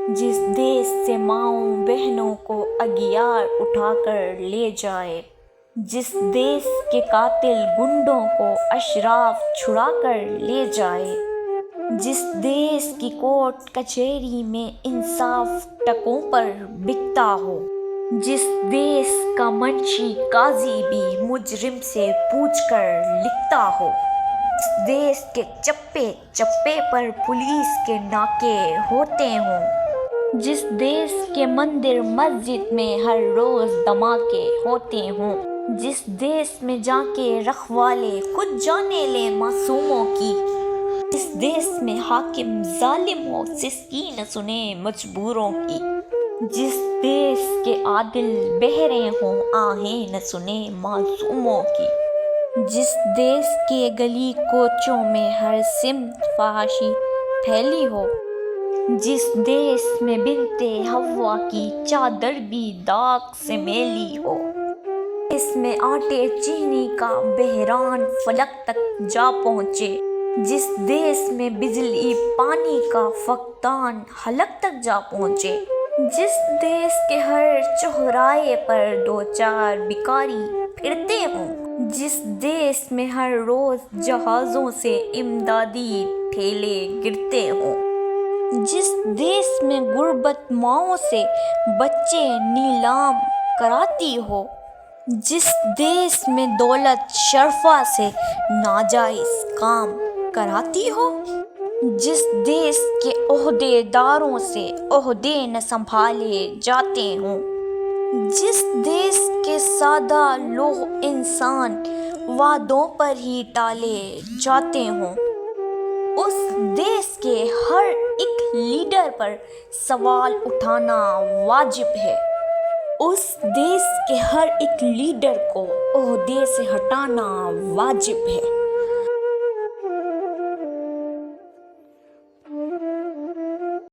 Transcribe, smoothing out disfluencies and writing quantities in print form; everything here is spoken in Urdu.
جس دیس سے ماؤں بہنوں کو اگیار اٹھا کر لے جائے، جس دیس کے قاتل گنڈوں کو اشراف چھڑا کر لے جائے، جس دیس کی کورٹ کچہری میں انصاف ٹکوں پر بکتا ہو، جس دیس کا منشی قاضی بھی مجرم سے پوچھ کر لکھتا ہو، جس دیس کے چپے چپے پر پولیس کے ناکے ہوتے ہوں، جس دیس کے مندر مسجد میں ہر روز دھماکے ہوتے ہوں، جس دیس میں جا کے رکھوالے خود جانیں لیں معصوموں کی، جس دیس میں حاکم ظالم ہو سسکی نہ سنے مجبوروں کی، جس دیس کے عادل بہرے ہوں آہیں نہ سنے معصوموں کی، جس دیس کے گلی کوچوں میں ہر سمت فحاشی پھیلی ہو، جس دیس میں بنت حوا کی چادر بھی داغ سے میلی ہو، جس میں آٹے چینی کا بحران فلک تک جا پہنچے، جس دیس میں بجلی پانی کا فقدان حلق تک جا پہنچے، جس دیس کے ہر چوراہے پر دو چار بھکاری پھرتے ہوں، جس دیس میں ہر روز جہازوں سے امدادی ٹھیلے گرتے ہوں، جس دیس میں غربت ماؤں سے بچے نیلام کراتی ہو، جس دیس میں دولت شرفا سے ناجائز کام کراتی ہو، جس دیس کے عہدے داروں سے عہدے نہ سنبھالے جاتے ہوں، جس دیس کے سادہ لوح انسان وعدوں پر ہی ٹالے جاتے ہوں، اس دیس کے ہر ایک لیڈر پر سوال اٹھانا واجب ہے، اس دیس کے ہر ایک لیڈر کو عہدے سے ہٹانا واجب ہے۔